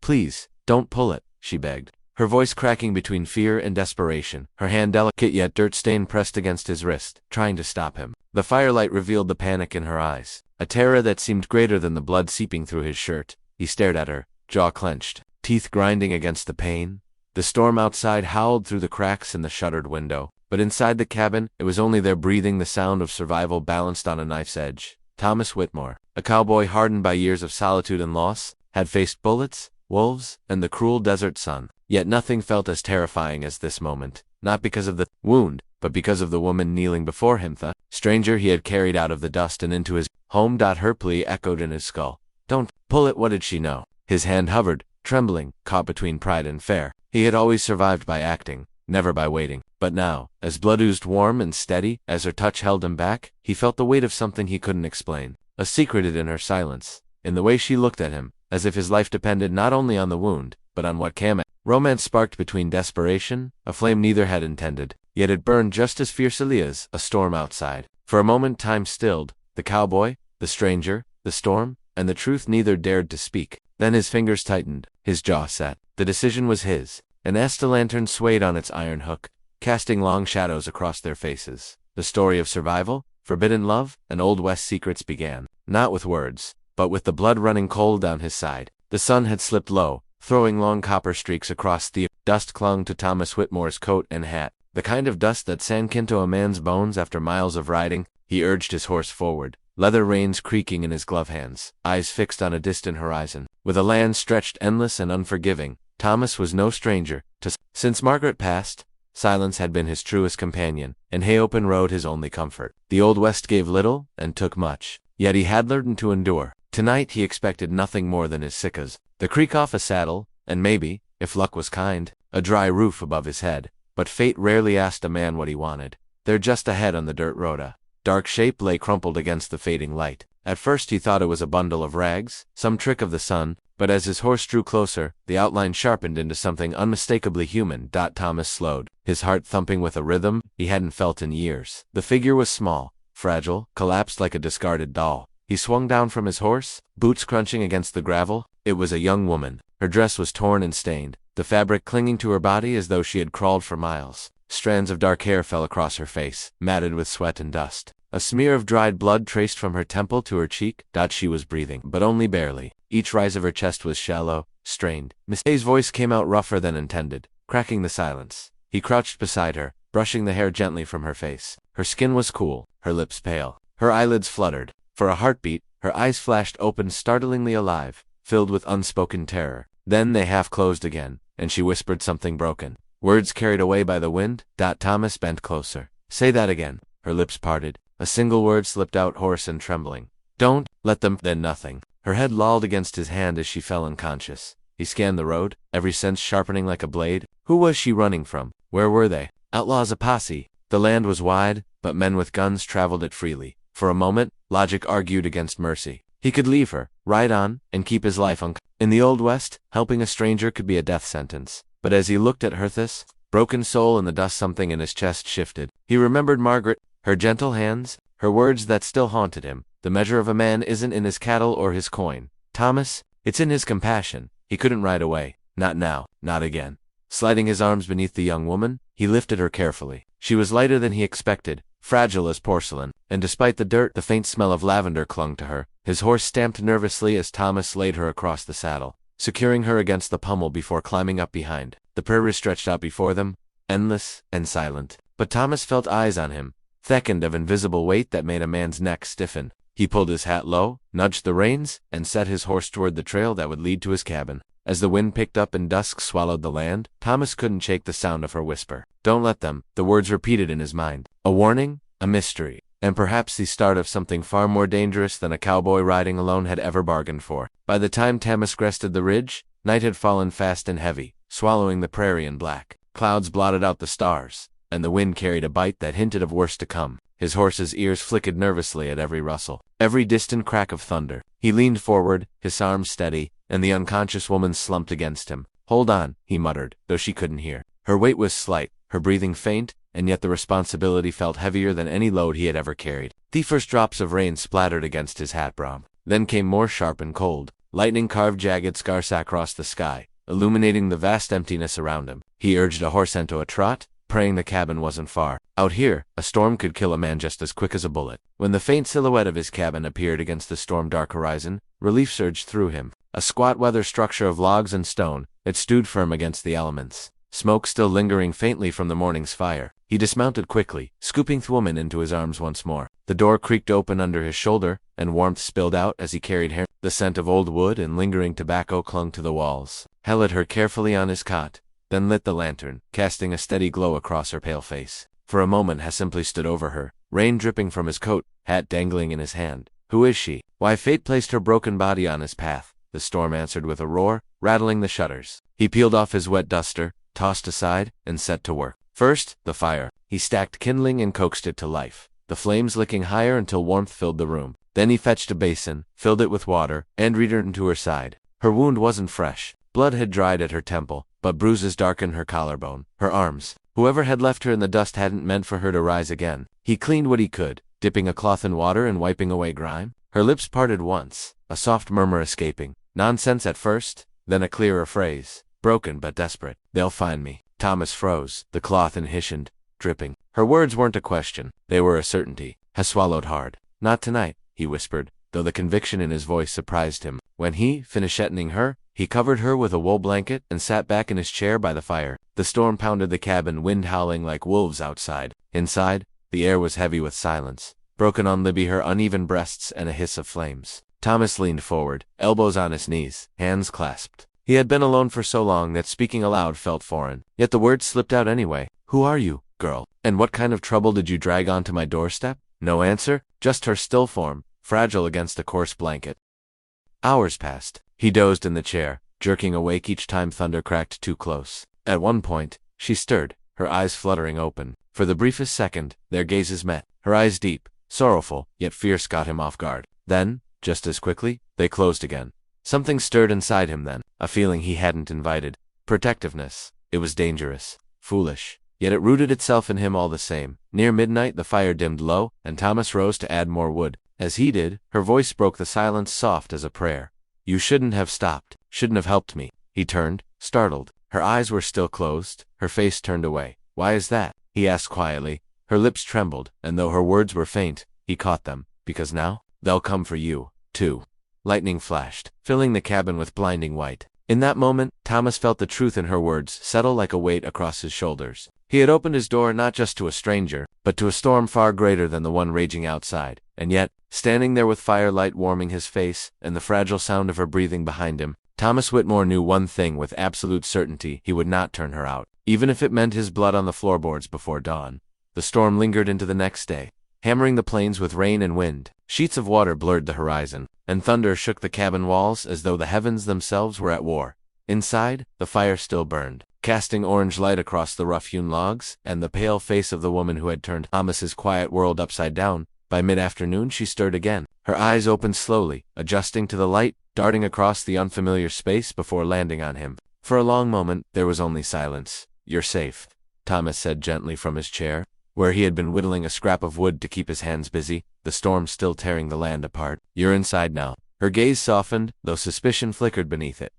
Please, don't pull it, she begged, her voice cracking between fear and desperation, her hand delicate yet dirt-stained pressed against his wrist, trying to stop him. The firelight revealed the panic in her eyes, a terror that seemed greater than the blood seeping through his shirt. He stared at her, jaw clenched, teeth grinding against the pane. The storm outside howled through the cracks in the shuttered window, but inside the cabin, it was only their breathing, the sound of survival balanced on a knife's edge. Thomas Whitmore, a cowboy hardened by years of solitude and loss, had faced bullets, wolves, and the cruel desert sun. Yet nothing felt as terrifying as this moment, not because of the wound, but because of the woman kneeling before him, the stranger he had carried out of the dust and into his home. Her plea echoed in his skull. Don't pull it. What did she know? His hand hovered, trembling, caught between pride and fear. He had always survived by acting, never by waiting. But now, as blood oozed warm and steady, as her touch held him back, he felt the weight of something he couldn't explain. A secret in her silence, in the way she looked at him, as if his life depended not only on the wound, but on what came. Romance sparked between desperation, a flame neither had intended, yet it burned just as fiercely as a storm outside. For a moment time stilled, the cowboy, the stranger, the storm, and the truth. Neither dared to speak. Then his fingers tightened, his jaw set. The decision was his. An Esta lantern swayed on its iron hook, casting long shadows across their faces. The story of survival, forbidden love, and Old West secrets began, not with words, but with the blood running cold down his side. The sun had slipped low, throwing long copper streaks across the dust clung to Thomas Whitmore's coat and hat, the kind of dust that sank into a man's bones after miles of riding. He urged his horse forward, leather reins creaking in his glove hands, eyes fixed on a distant horizon. With a land stretched endless and unforgiving, Thomas was no stranger to. Since Margaret passed, silence had been his truest companion, and Hayopen Road his only comfort. The Old West gave little and took much, yet he had learned to endure. Tonight he expected nothing more than his siccas, the creak off a saddle, and maybe, if luck was kind, a dry roof above his head. But fate rarely asked a man what he wanted. There just ahead on the dirt road a dark shape lay crumpled against the fading light. At first he thought it was a bundle of rags, some trick of the sun, but as his horse drew closer, the outline sharpened into something unmistakably human. Thomas slowed, his heart thumping with a rhythm he hadn't felt in years. The figure was small, fragile, collapsed like a discarded doll. He swung down from his horse, boots crunching against the gravel. It was a young woman. Her dress was torn and stained, the fabric clinging to her body as though she had crawled for miles. Strands of dark hair fell across her face, matted with sweat and dust. A smear of dried blood traced from her temple to her cheek. She was breathing, but only barely. Each rise of her chest was shallow, strained. Miss A's voice came out rougher than intended, cracking the silence. He crouched beside her, brushing the hair gently from her face. Her skin was cool, her lips pale. Her eyelids fluttered. For a heartbeat, her eyes flashed open, startlingly alive, filled with unspoken terror. Then they half closed again, and she whispered something broken. Words carried away by the wind. Thomas bent closer. Say that again. Her lips parted. A single word slipped out, hoarse and trembling. Don't let them. Then nothing. Her head lolled against his hand as she fell unconscious. He scanned the road, every sense sharpening like a blade. Who was she running from? Where were they? Outlaws, a posse. The land was wide, but men with guns traveled it freely. For a moment, logic argued against mercy. He could leave her, ride on, and keep his life in the Old West, helping a stranger could be a death sentence. But as he looked at Herthus, broken soul in the dust, something in his chest shifted. He remembered Margaret, her gentle hands, her words that still haunted him. The measure of a man isn't in his cattle or his coin, Thomas, it's in his compassion. He couldn't ride away. Not now, not again. Sliding his arms beneath the young woman, he lifted her carefully. She was lighter than he expected, fragile as porcelain, and despite the dirt, the faint smell of lavender clung to her. His horse stamped nervously as Thomas laid her across the saddle, securing her against the pommel before climbing up behind. The prairie stretched out before them, endless and silent. But Thomas felt eyes on him, thickened of invisible weight that made a man's neck stiffen. He pulled his hat low, nudged the reins, and set his horse toward the trail that would lead to his cabin. As the wind picked up and dusk swallowed the land, Thomas couldn't shake the sound of her whisper. Don't let them. The words repeated in his mind. A warning, a mystery, and perhaps the start of something far more dangerous than a cowboy riding alone had ever bargained for. By the time Thomas crested the ridge, night had fallen fast and heavy, swallowing the prairie in black. Clouds blotted out the stars, and the wind carried a bite that hinted of worse to come. His horse's ears flickered nervously at every rustle, every distant crack of thunder. He leaned forward, his arms steady, and the unconscious woman slumped against him. Hold on, he muttered, though she couldn't hear. Her weight was slight, her breathing faint, and yet the responsibility felt heavier than any load he had ever carried. The first drops of rain splattered against his hat brim. Then came more sharp and cold, Lightning carved jagged scars across the sky, illuminating the vast emptiness around him. He urged a horse into a trot, praying the cabin wasn't far. Out here, a storm could kill a man just as quick as a bullet. When the faint silhouette of his cabin appeared against the storm-dark horizon, relief surged through him. A squat weather structure of logs and stone, it stood firm against the elements, smoke still lingering faintly from the morning's fire. He dismounted quickly, scooping the woman into his arms once more. The door creaked open under his shoulder, and warmth spilled out as he carried her. The scent of old wood and lingering tobacco clung to the walls. He laid her carefully on his cot, then lit the lantern, casting a steady glow across her pale face. For a moment he simply stood over her, rain dripping from his coat, hat dangling in his hand. Who is she? Why fate placed her broken body on his path? The storm answered with a roar, rattling the shutters. He peeled off his wet duster, tossed aside, and set to work. First, the fire. He stacked kindling and coaxed it to life, the flames licking higher until warmth filled the room. Then he fetched a basin, filled it with water, and returned to her side. Her wound wasn't fresh. Blood had dried at her temple, but bruises darkened her collarbone, her arms. Whoever had left her in the dust hadn't meant for her to rise again. He cleaned what he could, dipping a cloth in water and wiping away grime. Her lips parted once, a soft murmur escaping. Nonsense at first, then a clearer phrase, broken but desperate. They'll find me. Thomas froze, the cloth inhibited, dripping. Her words weren't a question, they were a certainty. He swallowed hard. Not tonight, he whispered, though the conviction in his voice surprised him. When he finished etting her, he covered her with a wool blanket and sat back in his chair by the fire. The storm pounded the cabin, wind howling like wolves outside. Inside, the air was heavy with silence, broken on Libby, her uneven breasts, and a hiss of flames. Thomas leaned forward, elbows on his knees, hands clasped. He had been alone for so long that speaking aloud felt foreign, yet the words slipped out anyway. Who are you, girl? And what kind of trouble did you drag onto my doorstep? No answer, just her still form, fragile against the coarse blanket. Hours passed. He dozed in the chair, jerking awake each time thunder cracked too close. At one point, she stirred, her eyes fluttering open. For the briefest second, their gazes met. Her eyes deep, sorrowful, yet fierce, got him off guard. Then, just as quickly, they closed again. Something stirred inside him then, a feeling he hadn't invited. Protectiveness. It was dangerous, foolish, yet it rooted itself in him all the same. Near midnight the fire dimmed low, and Thomas rose to add more wood. As he did, her voice broke the silence, soft as a prayer. You shouldn't have stopped, shouldn't have helped me. He turned, startled. Her eyes were still closed, her face turned away. Why is that? He asked quietly. Her lips trembled, and though her words were faint, he caught them. Because now, they'll come for you, too. Lightning flashed, filling the cabin with blinding white. In that moment, Thomas felt the truth in her words settle like a weight across his shoulders. He had opened his door not just to a stranger, but to a storm far greater than the one raging outside. And yet, standing there with firelight warming his face and the fragile sound of her breathing behind him, Thomas Whitmore knew one thing with absolute certainty: he would not turn her out, even if it meant his blood on the floorboards before dawn. The storm lingered into the next day, hammering the plains with rain and wind. Sheets of water blurred the horizon, and thunder shook the cabin walls as though the heavens themselves were at war. Inside, the fire still burned, casting orange light across the rough-hewn logs and the pale face of the woman who had turned Thomas's quiet world upside down. By mid-afternoon she stirred again. Her eyes opened slowly, adjusting to the light, darting across the unfamiliar space before landing on him. For a long moment, there was only silence. You're safe, Thomas said gently from his chair, where he had been whittling a scrap of wood to keep his hands busy, the storm still tearing the land apart. You're inside now. Her gaze softened, though suspicion flickered beneath it.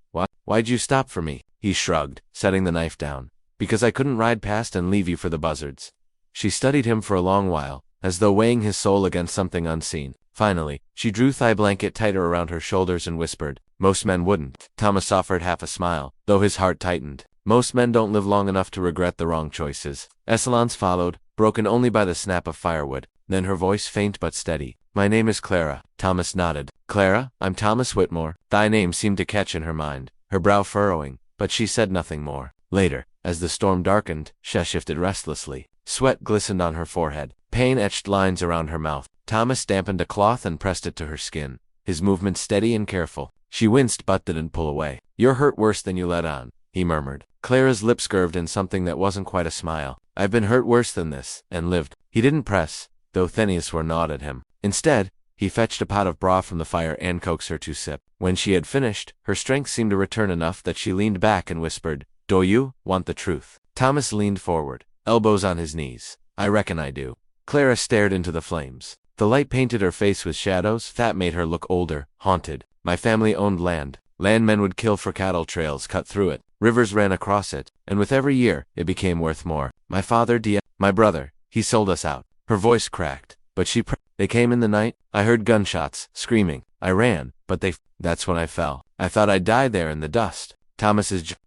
Why'd you stop for me? He shrugged, setting the knife down. Because I couldn't ride past and leave you for the buzzards. She studied him for a long while, as though weighing his soul against something unseen. Finally, she drew thigh blanket tighter around her shoulders and whispered, most men wouldn't. Thomas offered half a smile, though his heart tightened. Most men don't live long enough to regret the wrong choices. Silence followed, broken only by the snap of firewood. Then her voice faint but steady. My name is Clara. Thomas nodded. Clara, I'm Thomas Whitmore. Thy name seemed to catch in her mind, her brow furrowing, but she said nothing more. Later, as the storm darkened, she shifted restlessly. Sweat glistened on her forehead. Pain etched lines around her mouth. Thomas dampened a cloth and pressed it to her skin, his movement steady and careful. She winced but didn't pull away. You're hurt worse than you let on, he murmured. Clara's lips curved in something that wasn't quite a smile. I've been hurt worse than this, and lived. He didn't press, though Thenius were gnawed at him. Instead, he fetched a pot of broth from the fire and coaxed her to sip. When she had finished, her strength seemed to return enough that she leaned back and whispered, Do you want the truth? Thomas leaned forward, elbows on his knees. I reckon I do. Clara stared into the flames. The light painted her face with shadows that made her look older, haunted. My family owned land. Landmen would kill for cattle trails cut through it. Rivers ran across it, and with every year, it became worth more. My father, my brother, he sold us out. Her voice cracked, but they came in the night. I heard gunshots, screaming. I ran, but that's when I fell. I thought I'd die there in the dust.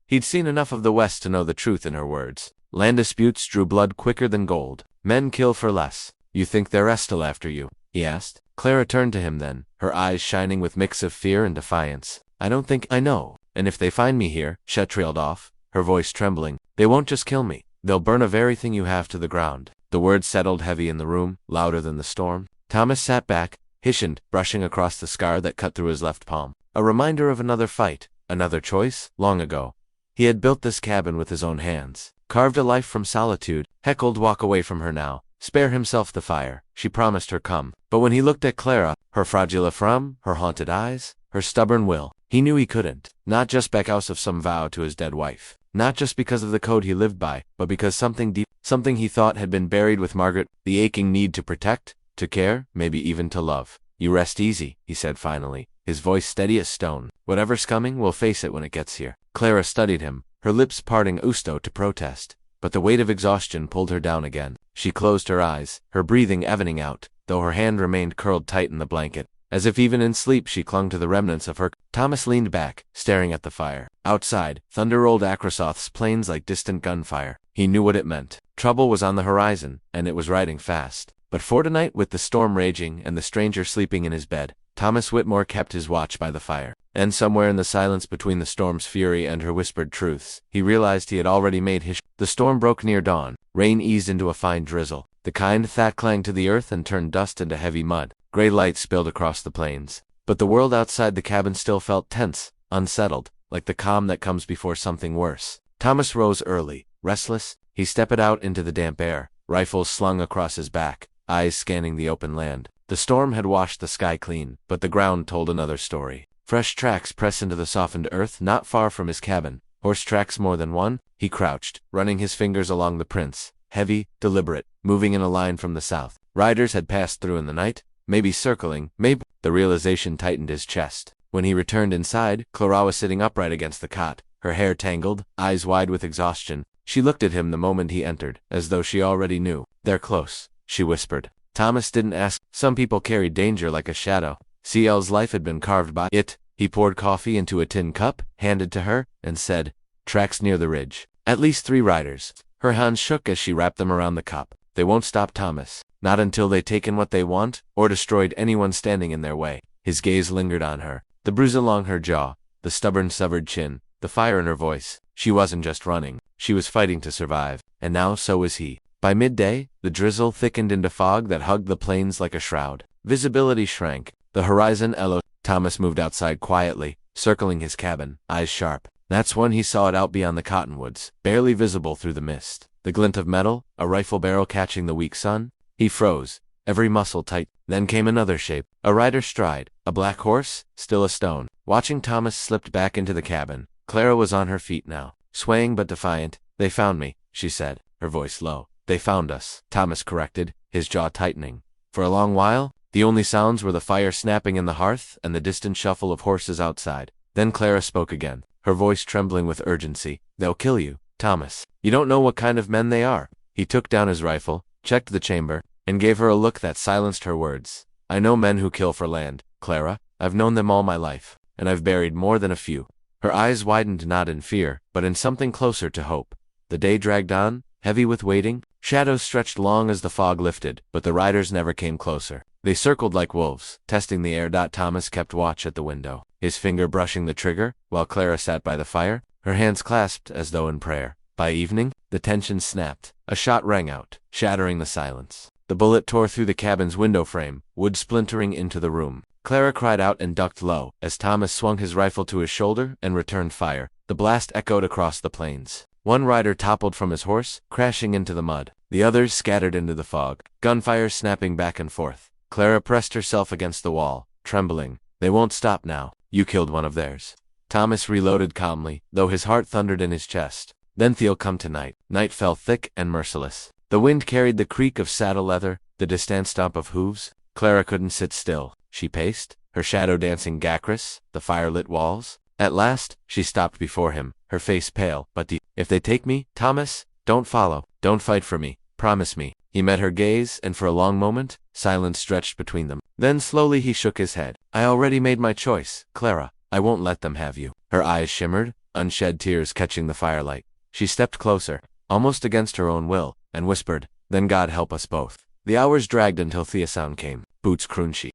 He'd seen enough of the West to know the truth in her words. Land disputes drew blood quicker than gold. Men kill for less. You think they're still after you? He asked. Clara turned to him then, her eyes shining with mix of fear and defiance. I don't think I know. And if they find me here, she trailed off, her voice trembling, they won't just kill me. They'll burn everything you have to the ground. The words settled heavy in the room, louder than the storm. Thomas sat back, hishing, brushing across the scar that cut through his left palm. A reminder of another fight, another choice, long ago. He had built this cabin with his own hands, carved a life from solitude, heckled walk away from her now, spare himself the fire. She promised her come. But when he looked at Clara, her fragile frame, her haunted eyes, her stubborn will, he knew he couldn't. Not just because of some vow to his dead wife. Not just because of the code he lived by, but because something deep, something he thought had been buried with Margaret, the aching need to protect, to care, maybe even to love. You rest easy, he said finally, his voice steady as stone. Whatever's coming, we'll face it when it gets here. Clara studied him, her lips parting to protest, but the weight of exhaustion pulled her down again. She closed her eyes, her breathing evening out, though her hand remained curled tight in the blanket. As if even in sleep she clung to the remnants of her. Thomas leaned back, staring at the fire. Outside, thunder rolled Akrasoth's plains like distant gunfire. He knew what it meant. Trouble was on the horizon, and it was riding fast. But for tonight, with the storm raging and the stranger sleeping in his bed, Thomas Whitmore kept his watch by the fire. And somewhere in the silence between the storm's fury and her whispered truths, he realized he had already made his. The storm broke near dawn. Rain eased into a fine drizzle, the kind that clanged to the earth and turned dust into heavy mud. Gray light spilled across the plains. But the world outside the cabin still felt tense, unsettled, like the calm that comes before something worse. Thomas rose early, restless. He stepped out into the damp air, rifles slung across his back, eyes scanning the open land. The storm had washed the sky clean, but the ground told another story. Fresh tracks pressed into the softened earth not far from his cabin. Horse tracks more than one. He crouched, running his fingers along the prints, heavy, deliberate, moving in a line from the south. Riders had passed through in the night, maybe circling, maybe. The realization tightened his chest. When he returned inside, Clara was sitting upright against the cot, her hair tangled, eyes wide with exhaustion. She looked at him the moment he entered, as though she already knew. They're close, she whispered. Thomas didn't ask. Some people carried danger like a shadow. CL's life had been carved by it. He poured coffee into a tin cup, handed to her, and said, "Tracks near the ridge. At least 3 riders." Her hands shook as she wrapped them around the cup. They won't stop Thomas. Not until they've taken what they want, or destroyed anyone standing in their way. His gaze lingered on her. The bruise along her jaw, the stubborn severed chin, the fire in her voice. She wasn't just running. She was fighting to survive. And now so was he. By midday, the drizzle thickened into fog that hugged the plains like a shroud. Visibility shrank. The horizon yellowed. Thomas moved outside quietly, circling his cabin, eyes sharp. That's when he saw it out beyond the cottonwoods, barely visible through the mist. The glint of metal, a rifle barrel catching the weak sun. He froze, every muscle tight. Then came another shape, a rider's stride, a black horse, still a stone. Watching Thomas slipped back into the cabin, Clara was on her feet now, swaying but defiant. "They found me," she said, her voice low. "They found us," Thomas corrected, his jaw tightening. For a long while, the only sounds were the fire snapping in the hearth and the distant shuffle of horses outside. Then Clara spoke again, her voice trembling with urgency. "They'll kill you, Thomas. You don't know what kind of men they are." He took down his rifle, checked the chamber, and gave her a look that silenced her words. "I know men who kill for land, Clara. I've known them all my life, and I've buried more than a few." Her eyes widened not in fear, but in something closer to hope. The day dragged on, heavy with waiting. Shadows stretched long as the fog lifted, but the riders never came closer. They circled like wolves, testing the air. Thomas kept watch at the window, his finger brushing the trigger, while Clara sat by the fire, her hands clasped as though in prayer. By evening, the tension snapped. A shot rang out, shattering the silence. The bullet tore through the cabin's window frame, wood splintering into the room. Clara cried out and ducked low, as Thomas swung his rifle to his shoulder and returned fire. The blast echoed across the plains. One rider toppled from his horse, crashing into the mud. The others scattered into the fog, gunfire snapping back and forth. Clara pressed herself against the wall, trembling. "They won't stop now. You killed one of theirs." Thomas reloaded calmly, though his heart thundered in his chest. Then they'll come tonight. Night fell thick and merciless. The wind carried the creak of saddle leather, the distant stomp of hooves. Clara couldn't sit still. She paced, her shadow dancing Gacris, the firelit walls. At last, she stopped before him, her face pale. But if they take me, Thomas, don't follow, don't fight for me, promise me. He met her gaze, and for a long moment, silence stretched between them. Then slowly he shook his head. I already made my choice, Clara. I won't let them have you. Her eyes shimmered, unshed tears catching the firelight. She stepped closer, almost against her own will, and whispered, then God help us both. The hours dragged until Tasani came. Boots crunchy.